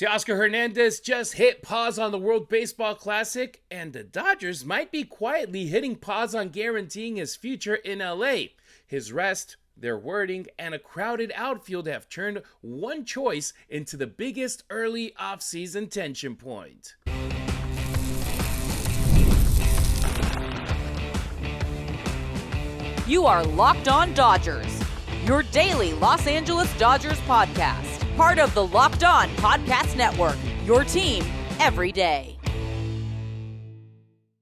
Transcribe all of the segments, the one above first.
Teoscar Hernandez just hit pause on the World Baseball Classic, and the Dodgers might be quietly hitting pause on guaranteeing his future in LA. His rest, their wording, and a crowded outfield have turned one choice into the biggest early offseason tension point. You are Locked On Dodgers, your daily Los Angeles Dodgers podcast. Part of the Locked On Podcast Network, your team every day.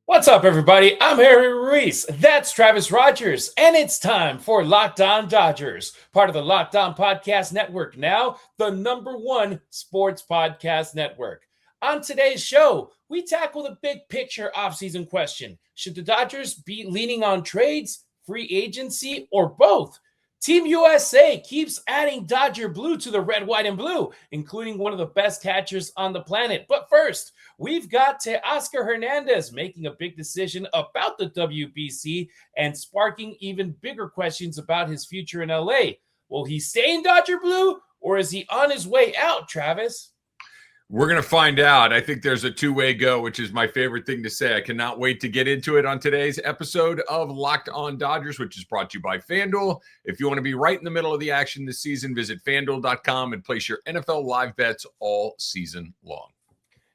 What's up, everybody? I'm Harry Ruiz. That's Travis Rodgers, and it's time for Locked On Dodgers, part of the Locked On Podcast Network, now the #1 sports podcast network. On today's show, we tackle the big picture offseason question. Should the Dodgers be leaning on trades, free agency, or both? Team USA keeps adding Dodger blue to the red, white, and blue, including one of the best catchers on the planet. But first, we've got Teoscar Hernandez making a big decision about the WBC and sparking even bigger questions about his future in LA. Will he stay in Dodger blue, or is he on his way out, Travis? We're going to find out. I think there's a two-way go, which is my favorite thing to say. I cannot wait to get into it on today's episode of Locked On Dodgers, which is brought to you by FanDuel. If you want to be right in the middle of the action this season, visit FanDuel.com and place your NFL live bets all season long.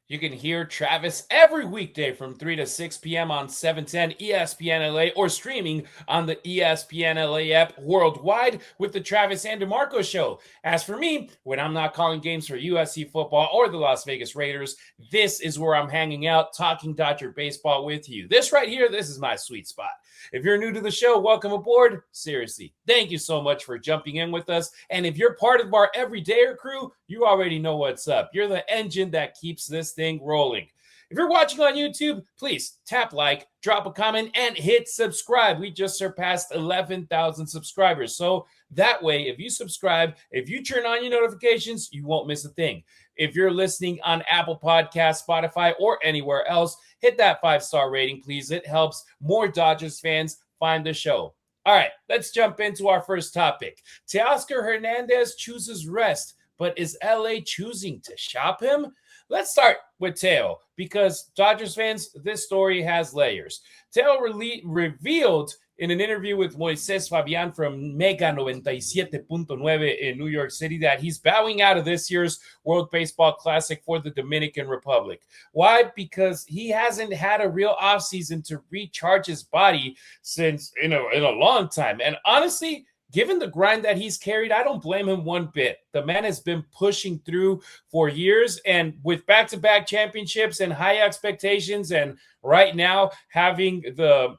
You can hear Travis every weekday from 3 to 6 p.m. on 710 ESPN LA or streaming on the ESPN LA app worldwide with the Travis and DeMarco Show. As for me, when I'm not calling games for USC football or the Las Vegas Raiders, this is where I'm hanging out talking Dodger baseball with you. This right here, this is my sweet spot. If you're new to the show, welcome aboard. Seriously, thank you so much for jumping in with us. And if you're part of our everydayer crew, you already know what's up. You're the engine that keeps this thing rolling. If you're watching on YouTube, please tap like, drop a comment, and hit subscribe. We just surpassed 11,000 subscribers. So that way, if you subscribe, if you turn on your notifications, you won't miss a thing. If you're listening on Apple Podcasts, Spotify, or anywhere else, hit that 5-star rating, please. It helps more Dodgers fans find the show. All right, let's jump into our first topic. Teoscar Hernandez chooses rest, but is LA choosing to shop him? Let's start with Teo, because Dodgers fans, this story has layers. Teo revealed in an interview with Moises Fabian from Mega 97.9 in New York City that he's bowing out of this year's World Baseball Classic for the Dominican Republic. Why? Because he hasn't had a real offseason to recharge his body since in a long time. And honestly, given the grind that he's carried, I don't blame him one bit. The man has been pushing through for years, and with back-to-back championships and high expectations, and right now having the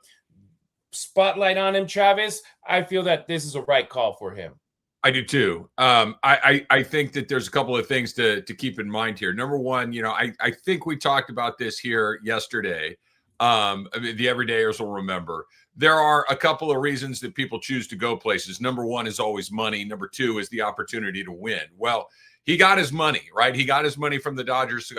spotlight on him, Travis, I feel that this is a right call for him. I do too. I think that there's a couple of things to keep in mind here. Number one, I think we talked about this here yesterday. The everydayers will remember. There are a couple of reasons that people choose to go places. Number one is always money. Number two is the opportunity to win. Well, he got his money, right? He got his money from the Dodgers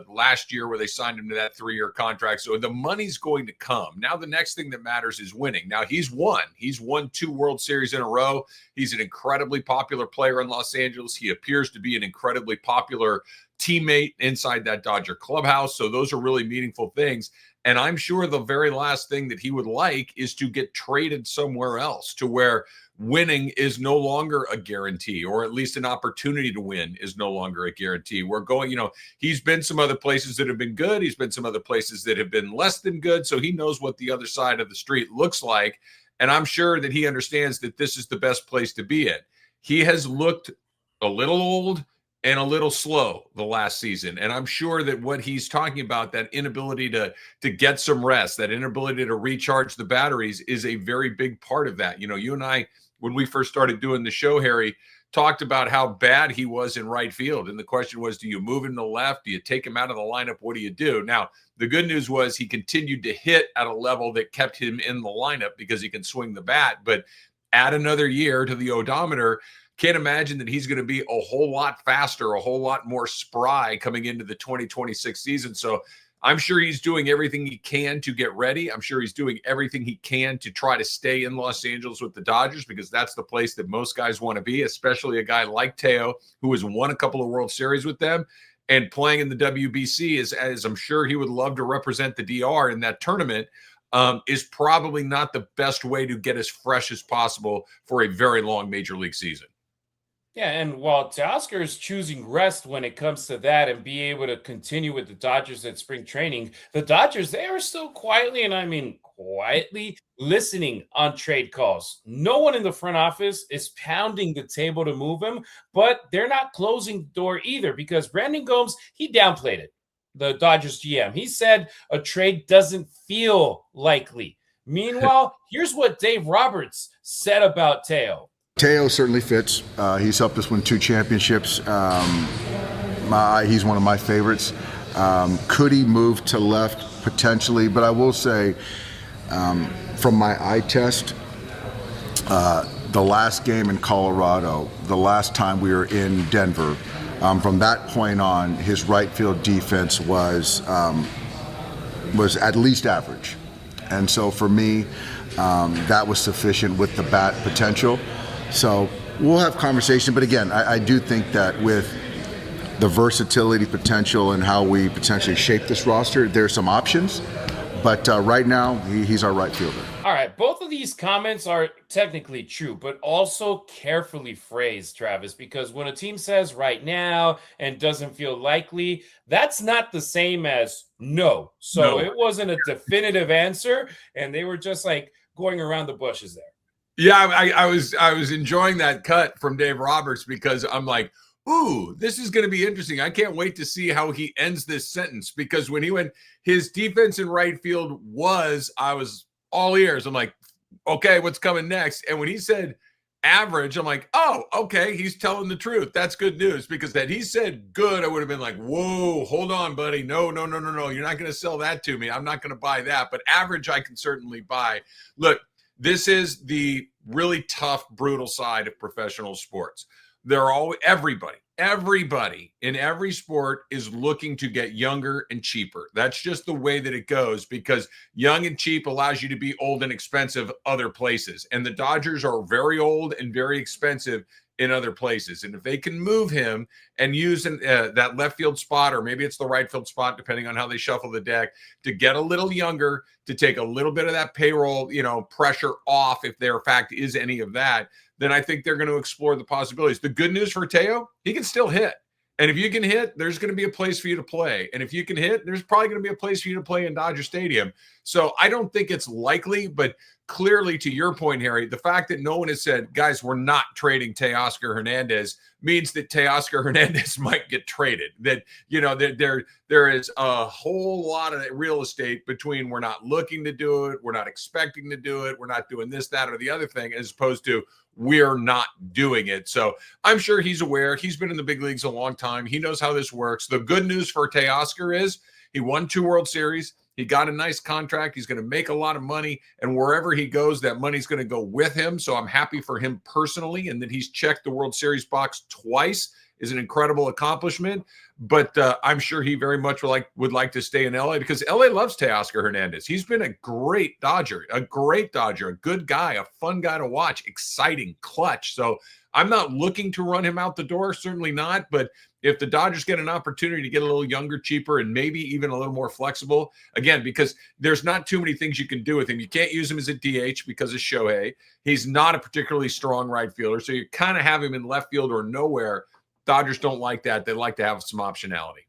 last year where they signed him to that 3-year contract. So the money's going to come. Now, the next thing that matters is winning. Now, he's won. He's won 2 World Series in a row. He's an incredibly popular player in Los Angeles. He appears to be an incredibly popular teammate inside that Dodger clubhouse. So those are really meaningful things. And I'm sure the very last thing that he would like is to get traded somewhere else to where winning is no longer a guarantee, or at least an opportunity to win is no longer a guarantee. We're going, he's been some other places that have been good. He's been some other places that have been less than good. So he knows what the other side of the street looks like. And I'm sure that he understands that this is the best place to be in. He has looked a little old and a little slow the last season. And I'm sure that what he's talking about, that inability to get some rest, that inability to recharge the batteries, is a very big part of that. You and I, when we first started doing the show, Harry, talked about how bad he was in right field. And the question was, do you move him to left? Do you take him out of the lineup? What do you do? Now, the good news was he continued to hit at a level that kept him in the lineup because he can swing the bat. But add another year to the odometer, can't imagine that he's going to be a whole lot faster, a whole lot more spry coming into the 2026 season. So I'm sure he's doing everything he can to get ready. I'm sure he's doing everything he can to try to stay in Los Angeles with the Dodgers, because that's the place that most guys want to be, especially a guy like Teo, who has won a couple of World Series with them. and playing in the WBC, as I'm sure he would love to represent the DR in that tournament, is probably not the best way to get as fresh as possible for a very long major league season. Yeah, and while Teoscar is choosing rest when it comes to that and be able to continue with the Dodgers at spring training, the Dodgers, they are still quietly, and I mean quietly, listening on trade calls. No one in the front office is pounding the table to move him, but they're not closing the door either because Brandon Gomes, he downplayed it. The Dodgers GM, he said a trade doesn't feel likely. Meanwhile, here's what Dave Roberts said about Teo. Teo certainly fits. He's helped us win 2 championships. He's one of my favorites. Could he move to left? Potentially, but I will say, from my eye test, the last game in Colorado, the last time we were in Denver, from that point on, his right field defense was at least average. And so for me, that was sufficient with the bat potential. So we'll have conversation, but again, I do think that with the versatility potential and how we potentially shape this roster, there's some options. But right now, he's our right fielder. All right, both of these comments are technically true, but also carefully phrased, Travis, because when a team says right now and doesn't feel likely, that's not the same as no. So It wasn't a definitive answer, and they were just like going around the bushes there. Yeah, I was enjoying that cut from Dave Roberts because I'm like, ooh, this is going to be interesting. I can't wait to see how he ends this sentence because when he went, his defense in right field I was all ears. I'm like, okay, what's coming next? And when he said average, I'm like, oh, okay, he's telling the truth. That's good news because that he said good, I would have been like, whoa, hold on, buddy. No. You're not going to sell that to me. I'm not going to buy that. But average, I can certainly buy. Look, this is the really tough, brutal side of professional sports. Everybody in every sport is looking to get younger and cheaper. That's just the way that it goes because young and cheap allows you to be old and expensive other places. And the Dodgers are very old and very expensive in other places. And if they can move him and use that left field spot, or maybe it's the right field spot, depending on how they shuffle the deck, to get a little younger, to take a little bit of that payroll, pressure off, if there in fact is any of that, then I think they're going to explore the possibilities. The good news for Teo, he can still hit. And if you can hit, there's going to be a place for you to play. And if you can hit, there's probably going to be a place for you to play in Dodger Stadium. So I don't think it's likely, but clearly to your point, Harry, the fact that no one has said, guys, we're not trading Teoscar Hernandez means that Teoscar Hernandez might get traded. That, there is a whole lot of real estate between we're not looking to do it, we're not expecting to do it, we're not doing this, that, or the other thing, as opposed to we're not doing it. So I'm sure he's aware. He's been in the big leagues a long time. He knows how this works. The good news for Teoscar is he won 2 World Series. He got a nice contract. He's going to make a lot of money. And wherever he goes, that money's going to go with him. So I'm happy for him personally. And that he's checked the World Series box twice is an incredible accomplishment. But I'm sure he very much would like to stay in LA because LA loves Teoscar Hernandez. He's been a great Dodger, a good guy, a fun guy to watch, exciting, clutch. So I'm not looking to run him out the door, certainly not. But if the Dodgers get an opportunity to get a little younger, cheaper, and maybe even a little more flexible, again, because there's not too many things you can do with him. You can't use him as a DH because of Shohei. He's not a particularly strong right fielder. So you kind of have him in left field or nowhere. Dodgers don't like that. They like to have some optionality.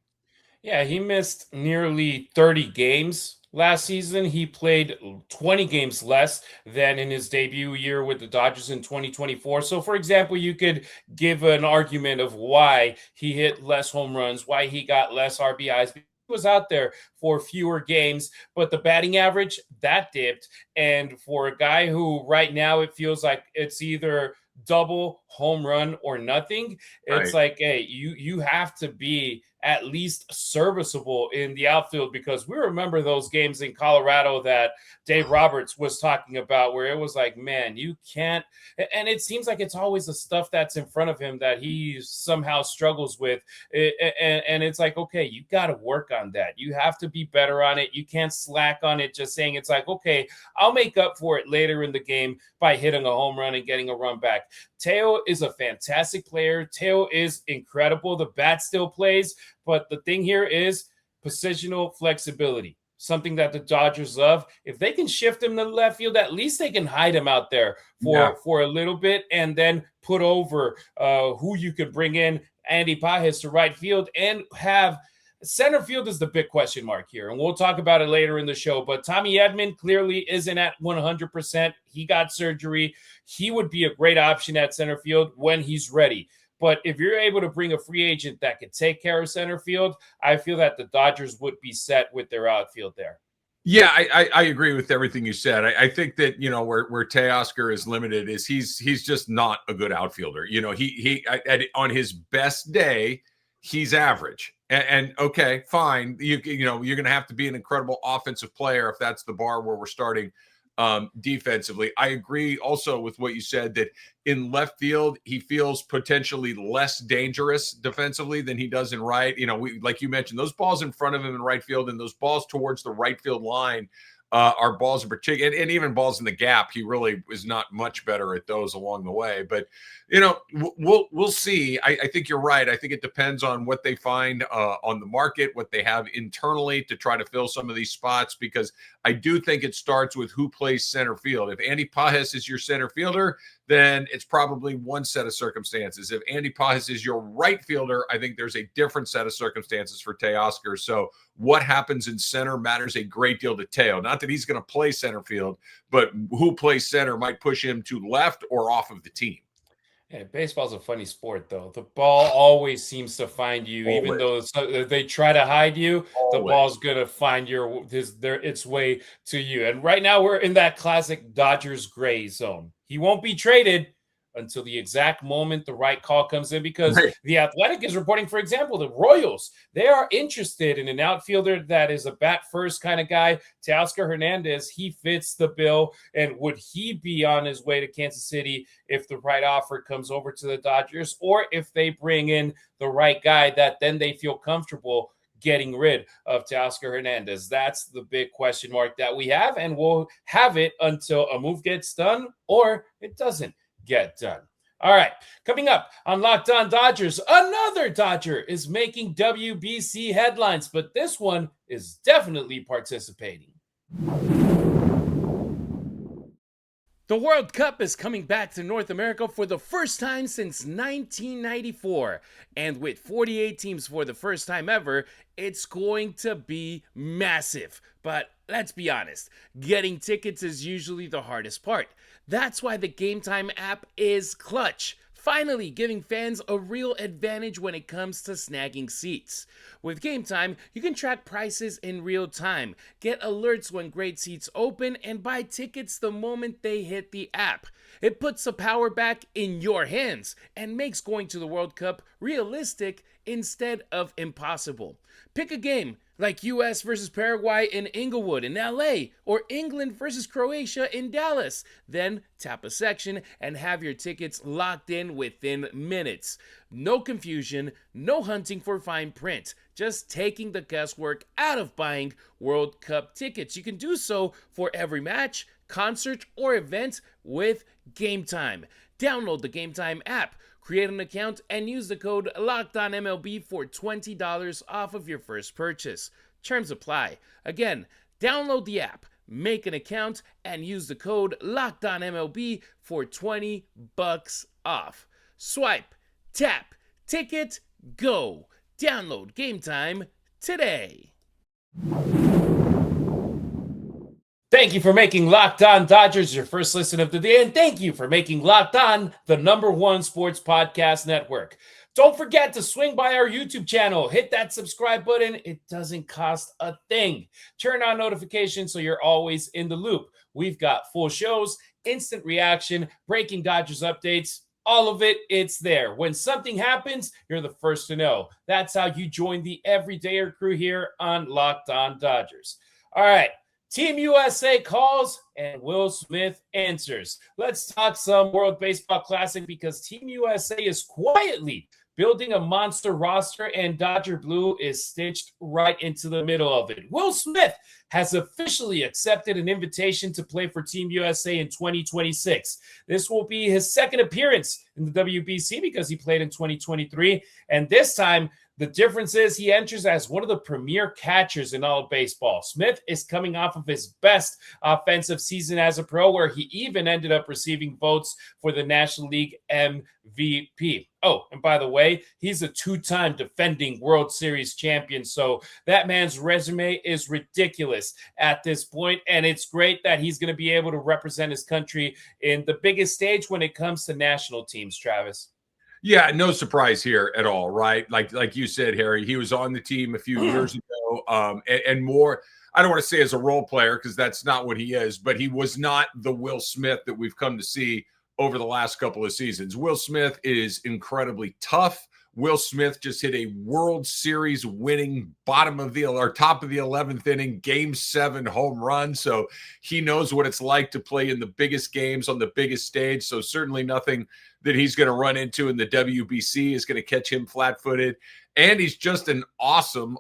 Yeah, he missed nearly 30 games last season. He played 20 games less than in his debut year with the Dodgers in 2024. So, for example, you could give an argument of why he hit less home runs, why he got less RBIs. He was out there for fewer games, but the batting average, that dipped. And for a guy who right now it feels like it's either double, home run, or nothing, it's like, hey, you have to be at least serviceable in the outfield, because we remember those games in Colorado that Dave Roberts was talking about where it was like, man, you can't, and it seems like it's always the stuff that's in front of him that he somehow struggles with. And it's like, okay, you got to work on that. You have to be better on it. You can't slack on it just saying it's like, okay, I'll make up for it later in the game by hitting a home run and getting a run back. Teo is a fantastic player. Teo is incredible. The bat still plays, But the thing here is positional flexibility, something that the Dodgers love. If they can shift him to left field, at least they can hide him out there for a little bit and then put over who you could bring in, Andy Pages, to right field, and have center field is the big question mark here. And we'll talk about it later in the show. But Tommy Edman clearly isn't at 100%. He got surgery. He would be a great option at center field when he's ready. But if you're able to bring a free agent that could take care of center field, I feel that the Dodgers would be set with their outfield there. Yeah, I agree with everything you said. I think that, where Teoscar is limited is he's just not a good outfielder. He on his best day, he's average. And okay, fine. You're going to have to be an incredible offensive player if that's the bar where we're starting defensively. I agree also with what you said that in left field, he feels potentially less dangerous defensively than he does in right. Like you mentioned, those balls in front of him in right field and those balls towards the right field line are balls in particular, and even balls in the gap. He really is not much better at those along the way. But we'll see. I think you're right. I think it depends on what they find on the market, what they have internally to try to fill some of these spots, because I do think it starts with who plays center field. If Andy Pages is your center fielder, then it's probably one set of circumstances. If Andy Pages is your right fielder, I think there's a different set of circumstances for Teoscar. So what happens in center matters a great deal to Teo. Not that he's going to play center field, but who plays center might push him to left or off of the team. Yeah, baseball's a funny sport, though. The ball always seems to find you, Always. even though they try to hide you. Always. The ball's gonna find its way to you. And right now, we're in that classic Dodgers gray zone. He won't be traded until the exact moment the right call comes in, because The Athletic is reporting, for example, the Royals, they are interested in an outfielder that is a bat first kind of guy. Teoscar Hernandez, he fits the bill. And would he be on his way to Kansas City if the right offer comes over to the Dodgers, or if they bring in the right guy that then they feel comfortable getting rid of Teoscar Hernandez? That's the big question mark that we have, and we'll have it until a move gets done or it doesn't get done. All right, coming up on Locked On Dodgers, another Dodger is making WBC headlines, but this one is definitely participating. The World Cup is coming back to North America for the first time since 1994. And with 48 teams for the first time ever, it's going to be massive. But let's be honest, getting tickets is usually the hardest part. That's why the GameTime app is clutch, finally giving fans a real advantage when it comes to snagging seats. With GameTime, you can track prices in real time, get alerts when great seats open, and buy tickets the moment they hit the app. It puts the power back in your hands and makes going to the World Cup realistic instead of impossible. Pick a game like US versus Paraguay in Inglewood in LA, or England versus Croatia in Dallas. Then tap a section and have your tickets locked in within minutes. No confusion, no hunting for fine print, just taking the guesswork out of buying World Cup tickets. You can do so for every match, concert, or event with GameTime. Download the GameTime app, create an account, and use the code LOCKEDONMLB for $20 off of your first purchase. Terms apply. Again, download the app, make an account, and use the code LOCKEDONMLB for $20 off. Swipe, tap, ticket, go. Download GameTime today. Thank you for making Locked On Dodgers your first listen of the day, and thank you for making Locked On the #1 sports podcast network. Don't forget to swing by our YouTube channel. Hit that subscribe button. It doesn't cost a thing. Turn on notifications so you're always in the loop. We've got full shows, instant reaction, breaking Dodgers updates, all of it, it's there. When something happens, you're the first to know. That's how you join the everydayer crew here on Locked On Dodgers. All right. Team USA calls and Will Smith answers. Let's talk some World Baseball Classic, because Team USA is quietly building a monster roster, and Dodger Blue is stitched right into the middle of it. Will Smith has officially accepted an invitation to play for Team USA in 2026. This will be his second appearance in the WBC, because he played in 2023, and this time The difference is he enters as one of the premier catchers in all of baseball. Smith is coming off of his best offensive season as a pro, where he even ended up receiving votes for the National League MVP. Oh, and by the way, he's a two-time defending World Series champion. So that man's resume is ridiculous at this point, and it's great that he's going to be able to represent his country in the biggest stage when it comes to national teams, Travis. Yeah, no surprise here at all, right? Like you said, Harry, he was on the team a few years ago, and more. I don't want to say as a role player because that's not what he is, but he was not the Will Smith that we've come to see over the last couple of seasons. Will Smith is incredibly tough. Will Smith just hit a World Series winning top of the 11th inning, Game 7 home run. So he knows what it's like to play in the biggest games on the biggest stage. So certainly nothing that he's going to run into in the WBC is going to catch him flat-footed. And he's just an awesome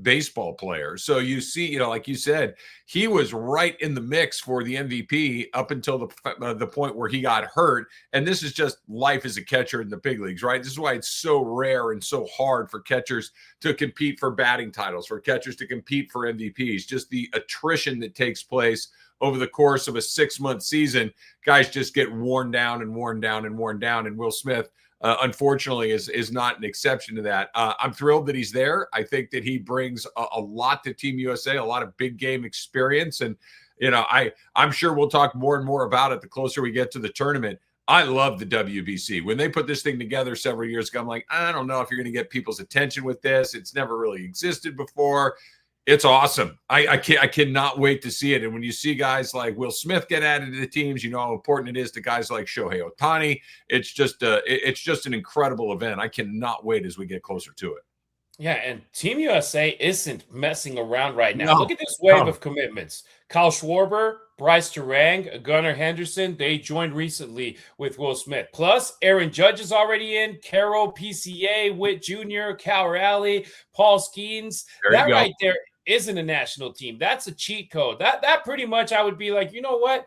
baseball player. So you see, like you said, he was right in the mix for the MVP up until the point where he got hurt. And this is just life as a catcher in the big leagues, right? This is why it's so rare and so hard for catchers to compete for batting titles, for catchers to compete for MVPs, just the attrition that takes place over the course of a 6-month season. Guys just get worn down and worn down and worn down. And Will Smith, unfortunately, is not an exception to that. I'm thrilled that he's there. I think that he brings a lot to Team USA, a lot of big game experience. And, I'm sure we'll talk more and more about it the closer we get to the tournament. I love the WBC. When they put this thing together several years ago, I'm like, I don't know if you're going to get people's attention with this. It's never really existed before. It's awesome. I cannot wait to see it. And when you see guys like Will Smith get added to the teams, you know how important it is to guys like Shohei Ohtani. It's just an incredible event. I cannot wait as we get closer to it. Yeah, and Team USA isn't messing around right now. Look at this wave of commitments. Kyle Schwarber, Bryce Turang, Gunnar Henderson, they joined recently with Will Smith. Plus, Aaron Judge is already in, Carroll, PCA, Witt Jr., Cal Raleigh, Paul Skeens. That right there isn't a national team. That's a cheat code. That pretty much I would be like, you know what?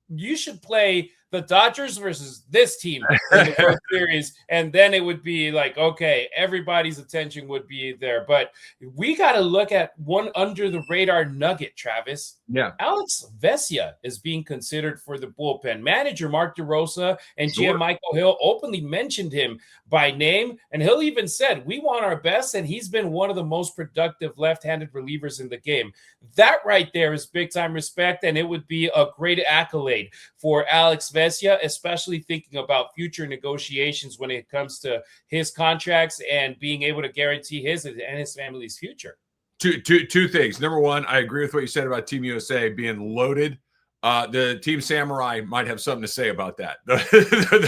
You should play the Dodgers versus this team in the World Series, and then it would be like, okay, everybody's attention would be there. But we got to look at one under the radar nugget, Travis. Yeah, Alex Vesia is being considered for the bullpen. Manager Mark DeRosa and GM Michael Hill openly mentioned him by name, and Hill even said, we want our best, and he's been one of the most productive left-handed relievers in the game. That right there is big-time respect, and it would be a great accolade for Alex Vesia, especially thinking about future negotiations when it comes to his contracts and being able to guarantee his and his family's future. Two things. Number one, I agree with what you said about Team USA being loaded. The Team Samurai might have something to say about that.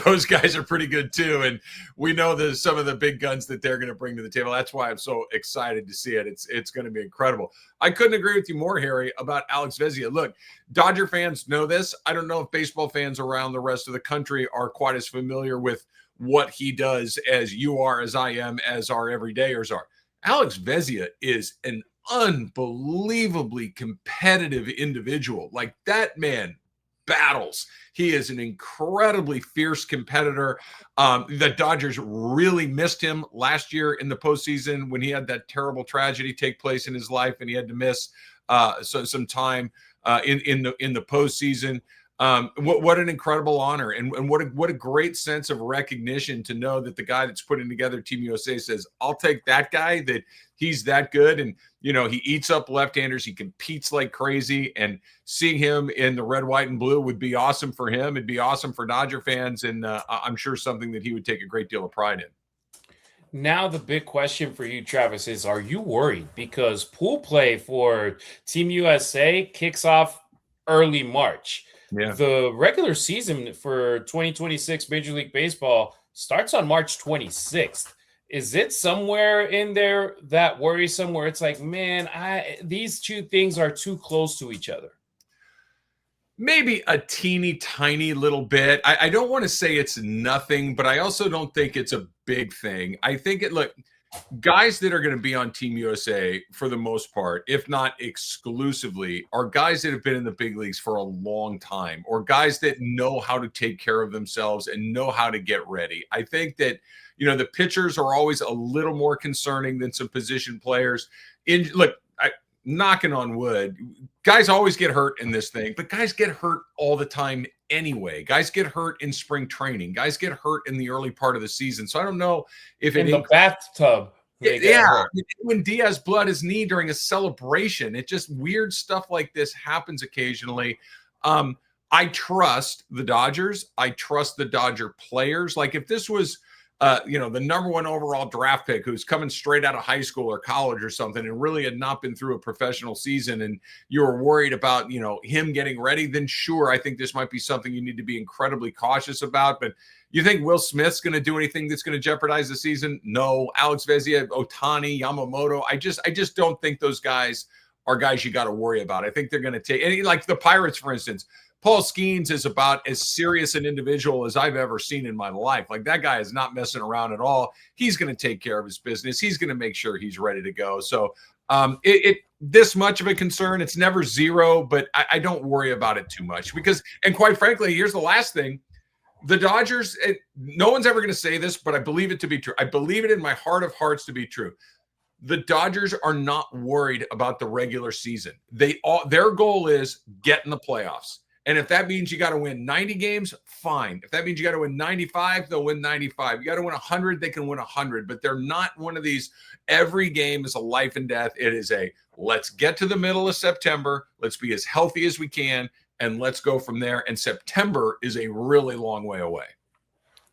Those guys are pretty good too, and we know some of the big guns that they're going to bring to the table. That's why I'm so excited to see it. It's going to be incredible. I couldn't agree with you more, Harry, about Alex Vesia. Look, Dodger fans know this. I don't know if baseball fans around the rest of the country are quite as familiar with what he does as you are, as I am, as our everydayers are. Alex Vesia is an unbelievably competitive individual. Like, that man battles. He is an incredibly fierce competitor. The Dodgers really missed him last year in the postseason when he had that terrible tragedy take place in his life and he had to miss some time in the postseason. What an incredible honor, and what a great sense of recognition to know that the guy that's putting together Team USA says, I'll take that guy, that he's that good. And, he eats up left-handers. He competes like crazy, and seeing him in the red, white, and blue would be awesome for him. It'd be awesome for Dodger fans. And I'm sure something that he would take a great deal of pride in. Now, the big question for you, Travis, is, are you worried? Because pool play for Team USA kicks off early March. Yeah. The regular season for 2026 Major League Baseball starts on March 26th. Is it somewhere in there that worrisome where it's like, man, these two things are too close to each other? Maybe a teeny tiny little bit. I don't want to say it's nothing, but I also don't think it's a big thing. I think guys that are going to be on Team USA for the most part, if not exclusively, are guys that have been in the big leagues for a long time, or guys that know how to take care of themselves and know how to get ready. I think that, the pitchers are always a little more concerning than some position players. Knocking on wood, guys always get hurt in this thing, but guys get hurt all the time anyway. Guys get hurt in spring training. Guys get hurt in the early part of the season. So I don't know if in the bathtub. When Diaz blew his knee during a celebration, it just weird stuff like this happens occasionally. I trust the Dodgers. I trust the Dodger players. Like if this was the number one overall draft pick who's coming straight out of high school or college or something and really had not been through a professional season and you were worried about, him getting ready, then sure, I think this might be something you need to be incredibly cautious about. But you think Will Smith's going to do anything that's going to jeopardize the season? No. Alex Vesia, Ohtani, Yamamoto. I just don't think those guys are guys you got to worry about. I think they're going to take, and like the Pirates, for instance, Paul Skeens is about as serious an individual as I've ever seen in my life. Like that guy is not messing around at all. He's going to take care of his business. He's going to make sure he's ready to go. So this much of a concern, it's never zero, but I don't worry about it too much because, and quite frankly, here's the last thing. The Dodgers, no one's ever going to say this, but I believe it to be true. I believe it in my heart of hearts to be true. The Dodgers are not worried about the regular season. Their goal is get in the playoffs. And if that means you got to win 90 games, fine. If that means you got to win 95, they'll win 95. You got to win 100, they can win 100. But they're not one of these, every game is a life and death. It is let's get to the middle of September. Let's be as healthy as we can. And let's go from there. And September is a really long way away.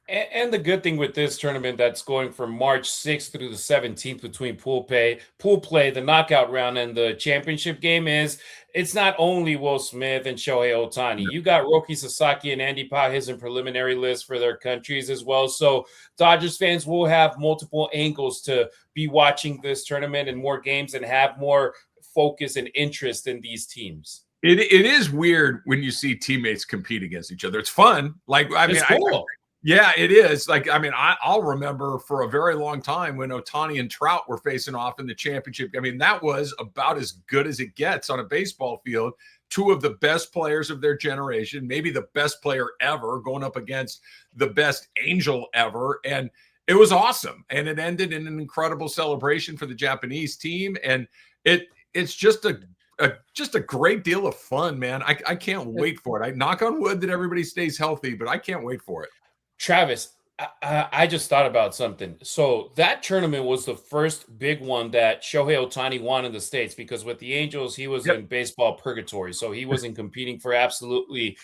And the good thing with this tournament that's going from March 6th through the 17th between pool play, the knockout round, and the championship game is it's not only Will Smith and Shohei Ohtani. You got Roki Sasaki and Andy Pages in preliminary list for their countries as well. So Dodgers fans will have multiple angles to be watching this tournament and more games and have more focus and interest in these teams. It is weird when you see teammates compete against each other. It's fun. It's cool. Yeah, it is. I'll remember for a very long time when Ohtani and Trout were facing off in the championship. That was about as good as it gets on a baseball field. Two of the best players of their generation, maybe the best player ever, going up against the best Angel ever. And it was awesome. And it ended in an incredible celebration for the Japanese team. And it's just a great deal of fun, man. I can't wait for it. I knock on wood that everybody stays healthy, but I can't wait for it. Travis, I just thought about something. So that tournament was the first big one that Shohei Ohtani won in the States because with the Angels, he was in baseball purgatory. So he wasn't competing for absolutely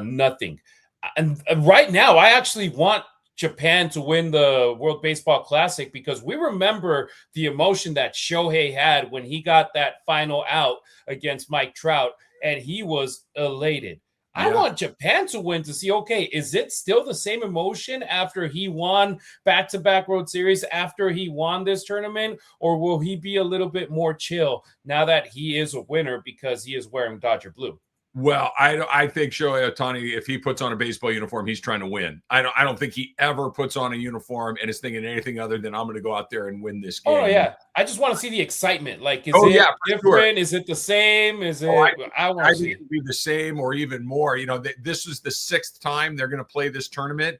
nothing. And right now, I actually want Japan to win the World Baseball Classic because we remember the emotion that Shohei had when he got that final out against Mike Trout, and he was elated. I want Japan to win to see, okay, is it still the same emotion after he won back-to-back World Series, after he won this tournament, or will he be a little bit more chill now that he is a winner because he is wearing Dodger blue? Well, I think Shohei Ohtani, if he puts on a baseball uniform, he's trying to win. I don't think he ever puts on a uniform and is thinking anything other than I'm going to go out there and win this game. Oh, yeah. I just want to see the excitement. Like, is it different? Sure. Is it the same? I think it would be the same or even more. This is the 6th time they're going to play this tournament.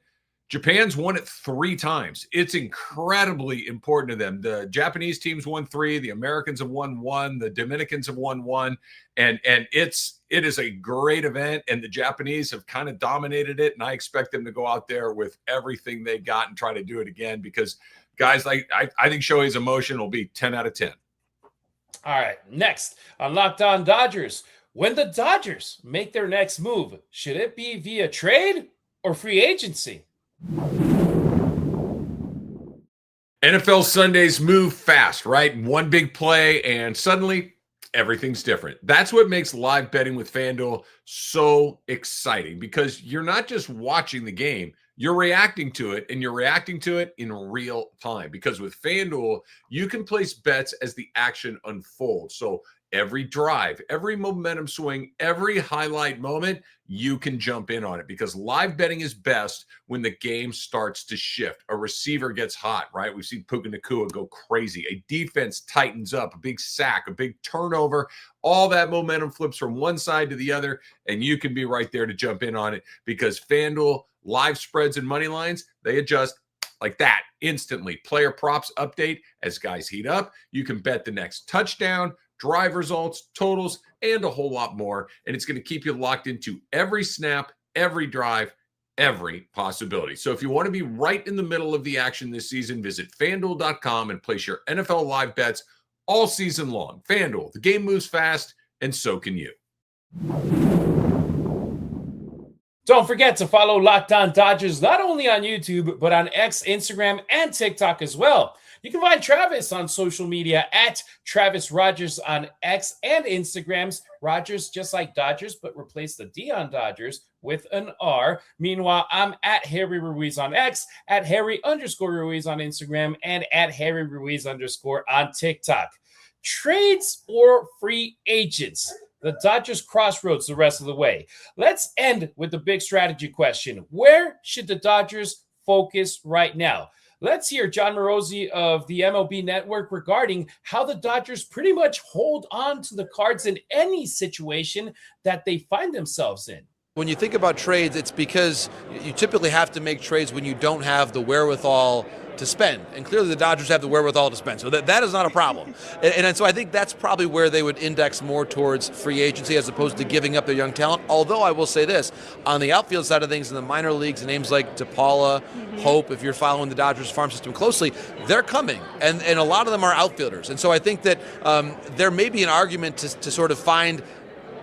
Japan's won it 3 times. It's incredibly important to them. The Japanese teams won 3, the Americans have won 1, the Dominicans have won 1, and it is a great event, and the Japanese have kind of dominated it, and I expect them to go out there with everything they got and try to do it again because, guys, I think Shohei's emotion will be 10 out of 10. All right, next on Locked On Dodgers. When the Dodgers make their next move, should it be via trade or free agency? NFL Sundays move fast, right? One big play, and suddenly everything's different. That's what makes live betting with FanDuel so exciting because you're not just watching the game, you're reacting to it, and you're reacting to it in real time. Because with FanDuel, you can place bets as the action unfolds. So every drive, every momentum swing, every highlight moment, you can jump in on it because live betting is best when the game starts to shift. A receiver gets hot, right? We've seen Puka Nacua go crazy. A defense tightens up, a big sack, a big turnover. All that momentum flips from one side to the other, and you can be right there to jump in on it because FanDuel live spreads and money lines, they adjust like that instantly. Player props update as guys heat up. You can bet the next touchdown, drive results, totals, and a whole lot more. And it's going to keep you locked into every snap, every drive, every possibility. So if you want to be right in the middle of the action this season, visit FanDuel.com and place your NFL live bets all season long. FanDuel, the game moves fast, and so can you. Don't forget to follow Locked On Dodgers not only on YouTube, but on X, Instagram, and TikTok as well. You can find Travis on social media at Travis Rodgers on X and Instagrams. Rodgers, just like Dodgers, but replace the D on Dodgers with an R. Meanwhile, I'm at Harry Ruiz on X, at Harry_Ruiz on Instagram, and at Harry Ruiz_ on TikTok. Trades or free agents? The Dodgers crossroads the rest of the way. Let's end with the big strategy question. Where should the Dodgers focus right now? Let's hear John Morosi of the MLB Network regarding how the Dodgers pretty much hold on to the cards in any situation that they find themselves in. When you think about trades, it's because you typically have to make trades when you don't have the wherewithal to spend. And clearly the Dodgers have the wherewithal to spend. So that is not a problem. And so I think that's probably where they would index more towards free agency as opposed to giving up their young talent. Although I will say this, on the outfield side of things in the minor leagues, names like DePaula, Hope, if you're following the Dodgers farm system closely, they're coming. And a lot of them are outfielders. And so I think that there may be an argument to sort of find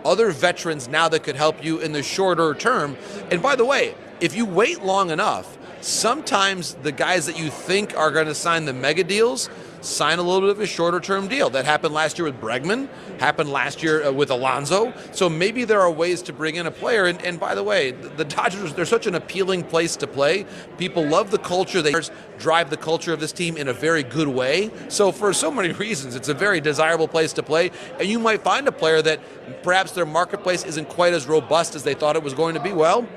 other veterans now that could help you in the shorter term. And by the way, if you wait long enough, sometimes the guys that you think are going to sign the mega deals sign a little bit of a shorter term deal. That happened last year with Bregman, happened last year with Alonso. So maybe there are ways to bring in a player. And by the way, the Dodgers, they're such an appealing place to play. People love the culture. They drive the culture of this team in a very good way. So for so many reasons, it's a very desirable place to play. And you might find a player that perhaps their marketplace isn't quite as robust as they thought it was going to be. Well,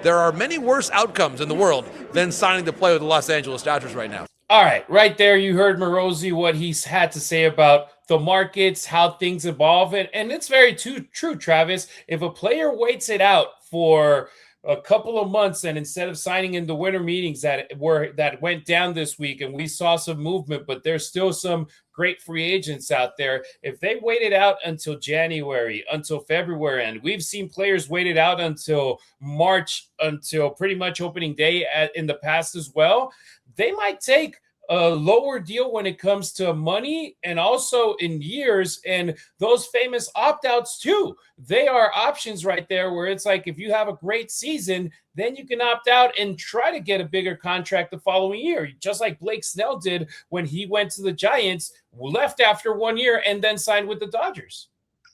there are many worse outcomes in the world than signing to play with the Los Angeles Dodgers right now. All right, right there, you heard Morosi, what he's had to say about the markets, how things evolve. And it's very true, Travis. If a player waits it out for a couple of months and instead of signing in the winter meetings that went down this week and we saw some movement, but there's still some great free agents out there. If they waited out until January, until February, and we've seen players waited out until March, until pretty much opening day in the past as well, they might take a lower deal when it comes to money and also in years, and those famous opt-outs too. They are options right there where it's like if you have a great season, then you can opt out and try to get a bigger contract the following year, just like Blake Snell did when he went to the Giants, left after 1 year, and then signed with the Dodgers.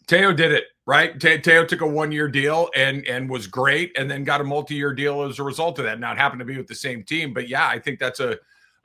Teo did it, right? Teo took a 1 year deal and was great, and then got a multi-year deal as a result of that. Now it happened to be with the same team, but yeah, I think that's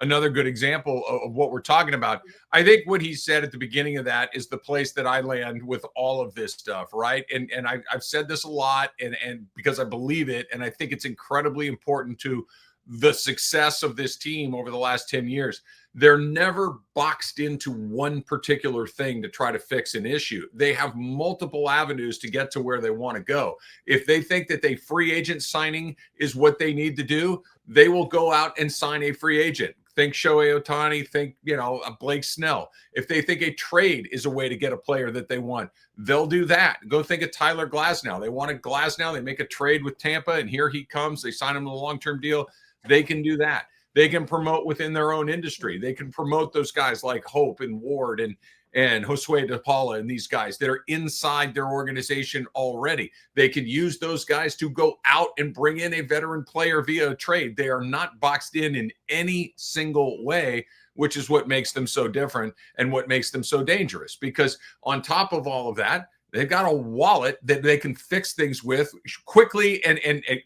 another good example of what we're talking about. I think what he said at the beginning of that is the place that I land with all of this stuff, right? And I've said this a lot, and because I believe it, and I think it's incredibly important to the success of this team over the last 10 years. They're never boxed into one particular thing to try to fix an issue. They have multiple avenues to get to where they want to go. If they think that a free agent signing is what they need to do, they will go out and sign a free agent. Think Shohei Ohtani, think, a Blake Snell. If they think a trade is a way to get a player that they want, they'll do that. Go think of Tyler Glasnow. They wanted Glasnow. They make a trade with Tampa, and here he comes. They sign him to a long-term deal. They can do that. They can promote within their own industry. They can promote those guys like Hope and Ward and Josue DePaula and these guys that are inside their organization already. They can use those guys to go out and bring in a veteran player via a trade. They are not boxed in any single way, which is what makes them so different and what makes them so dangerous. Because on top of all of that, they've got a wallet that they can fix things with quickly and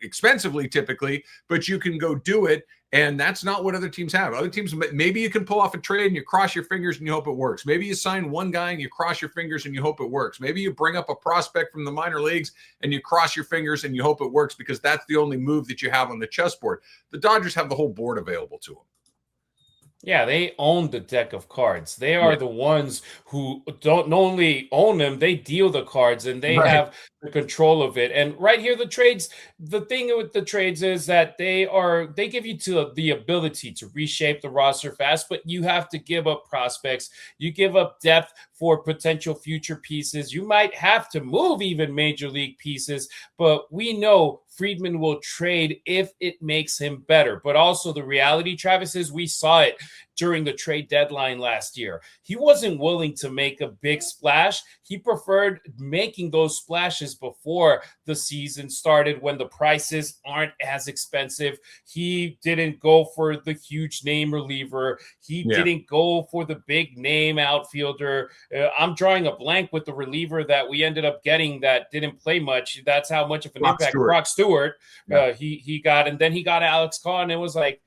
expensively typically, but you can go do it And that's not what other teams have. Other teams, maybe you can pull off a trade and you cross your fingers and you hope it works. Maybe you sign one guy and you cross your fingers and you hope it works. Maybe you bring up a prospect from the minor leagues and you cross your fingers and you hope it works because that's the only move that you have on the chessboard. The Dodgers have the whole board available to them. Yeah, they own the deck of cards. They are the ones who don't only own them, they deal the cards and they have the control of it. And right here, the trades, the thing with the trades is that they give you the ability to reshape the roster fast, but you have to give up prospects. You give up depth for potential future pieces. You might have to move even major league pieces, but we know Friedman will trade if it makes him better. But also the reality, Travis, is we saw it during the trade deadline last year. He wasn't willing to make a big splash. He preferred making those splashes before the season started when the prices aren't as expensive. He didn't go for the huge name reliever. He didn't go for the big name outfielder. I'm drawing a blank with the reliever that we ended up getting that didn't play much. That's how much of an impact Brock Stewart he got. And then he got Alex Carr, and it was like,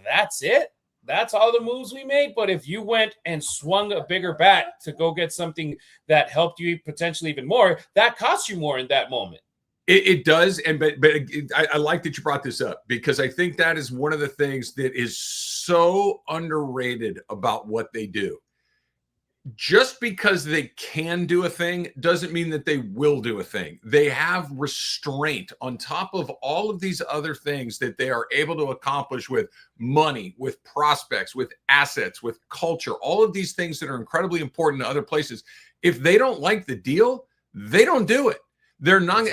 that's it? That's all the moves we made. But if you went and swung a bigger bat to go get something that helped you potentially even more, that cost you more in that moment. It does. But I like that you brought this up because I think that is one of the things that is so underrated about what they do. Just because they can do a thing doesn't mean that they will do a thing. They have restraint on top of all of these other things that they are able to accomplish with money, with prospects, with assets, with culture, all of these things that are incredibly important to other places. If they don't like the deal, they don't do it. They're not,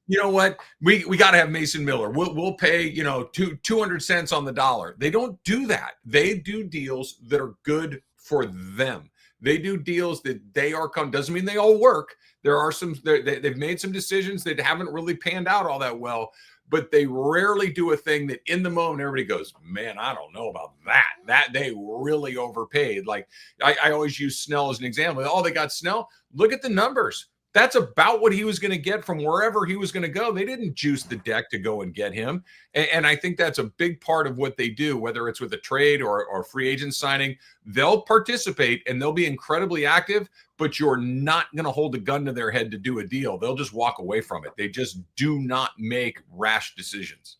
you know what? We got to have Mason Miller. We'll pay, 200 cents on the dollar. They don't do that. They do deals that are good for them. They do deals that they are doesn't mean they all work. There are they've made some decisions that haven't really panned out all that well, but they rarely do a thing that in the moment everybody goes, man, I don't know about that. That they really overpaid. Like I always use Snell as an example. Oh, they got Snell. Look at the numbers. That's about what he was going to get from wherever he was going to go. They didn't juice the deck to go and get him. And I think that's a big part of what they do, whether it's with a trade or free agent signing. They'll participate and they'll be incredibly active, but you're not going to hold a gun to their head to do a deal. They'll just walk away from it. They just do not make rash decisions.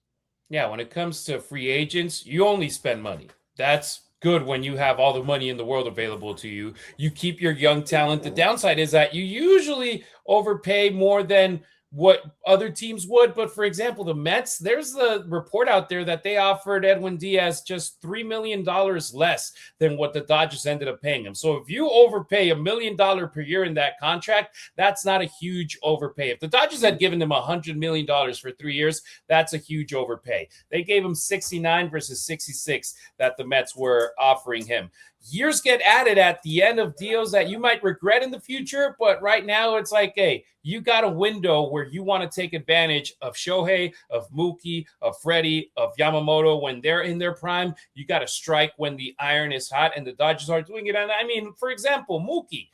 Yeah, when it comes to free agents, you only spend money. That's good when you have all the money in the world available to you. You keep your young talent. The downside is that you usually overpay more than what other teams would. But for example, the Mets, there's the report out there that they offered Edwin Diaz just $3 million less than what the Dodgers ended up paying him. So if you overpay $1 million per year in that contract, that's not a huge overpay. If the Dodgers had given him $100 million for 3 years, that's a huge overpay. They gave him 69 versus 66 that the Mets were offering him. Years get added at the end of deals that you might regret in the future, but right now it's like, hey, you got a window where you want to take advantage of Shohei, of Mookie, of Freddie, of Yamamoto when they're in their prime. You got to strike when the iron is hot, and the Dodgers are doing it. And I mean, for example, Mookie,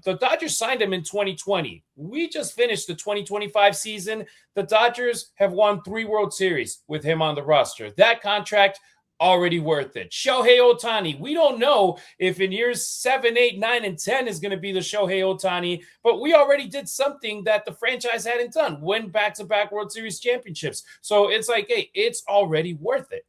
the Dodgers signed him in 2020. We just finished the 2025 season. The Dodgers have won 3 World Series with him on the roster. That contract already worth it. Shohei Ohtani, we don't know if in years 7, 8, 9, and 10 is going to be the Shohei Ohtani, but we already did something that the franchise hadn't done, win back-to-back World Series championships. So it's like, hey, it's already worth it.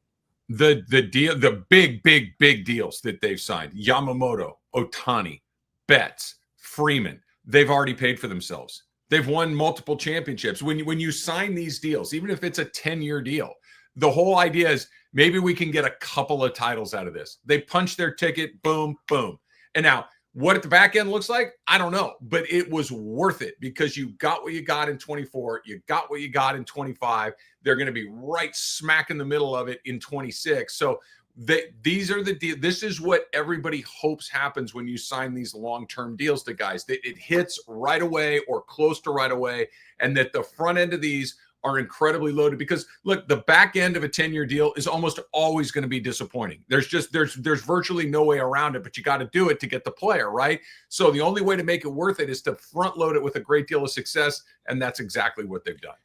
The deal, the big deals that they've signed, Yamamoto, Ohtani, Betts, Freeman, they've already paid for themselves. They've won multiple championships. When you sign these deals, even if it's a 10-year deal, the whole idea is maybe we can get a couple of titles out of this. They punch their ticket, boom, boom. And now what at the back end looks like, I don't know, but it was worth it because you got what you got in 24. You got what you got in 25. They're going to be right smack in the middle of it in 26. So these are the deals. This is what everybody hopes happens when you sign these long-term deals to guys, that it hits right away or close to right away, and that the front end of these are incredibly loaded because look, the back end of a 10-year deal is almost always going to be disappointing. There's virtually no way around it, but you got to do it to get the player, right? So the only way to make it worth it is to front load it with a great deal of success. And that's exactly what they've done.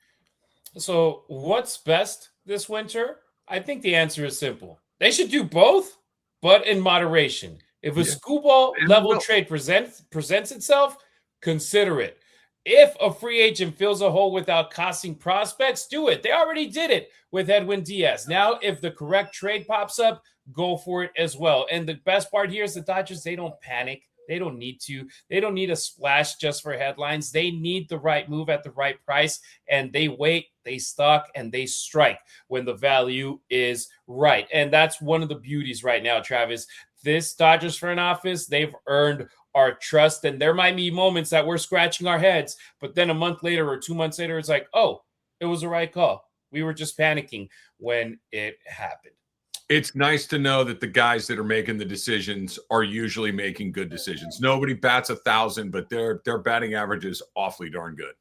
So what's best this winter? I think the answer is simple. They should do both, but in moderation. If a screwball level trade presents itself, consider it. If a free agent fills a hole without costing prospects, do it. They already did it with Edwin Diaz. Now, if the correct trade pops up, go for it as well. And the best part here is the Dodgers, they don't panic. They don't need to. They don't need a splash just for headlines. They need the right move at the right price, and they wait, they stalk, and they strike when the value is right. And that's one of the beauties right now, Travis. This Dodgers front office, they've earned our trust, and there might be moments that we're scratching our heads, but then a month later or 2 months later, it's like, oh, it was the right call. We were just panicking when it happened. It's nice to know that the guys that are making the decisions are usually making good decisions. Nobody bats 1,000, but their batting average is awfully darn good.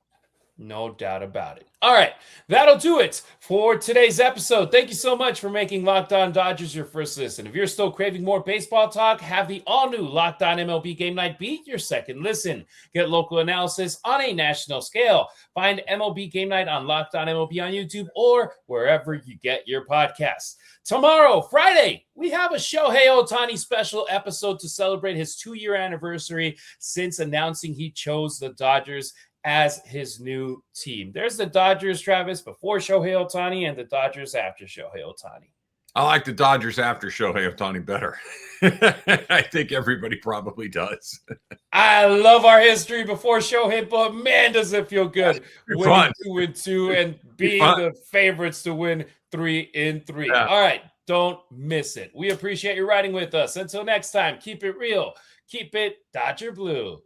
No doubt about it. All right, that'll do it for today's episode. Thank you so much for making Locked On Dodgers your first listen. If you're still craving more baseball talk, have the all-new Locked On MLB Game Night be your second listen. Get local analysis on a national scale. Find MLB Game Night on Locked On MLB on YouTube or wherever you get your podcasts. Tomorrow, Friday, we have a Shohei Ohtani special episode to celebrate his 2-year anniversary since announcing he chose the Dodgers as his new team. There's the Dodgers, Travis, before Shohei Ohtani, and the Dodgers after Shohei Ohtani. I like the Dodgers after Shohei Ohtani better. I think everybody probably does. I love our history before Shohei, but man, does it feel good winning 2-2 and being the favorites to win 3-3. Yeah. All right, don't miss it. We appreciate you riding with us. Until next time, keep it real. Keep it Dodger Blue.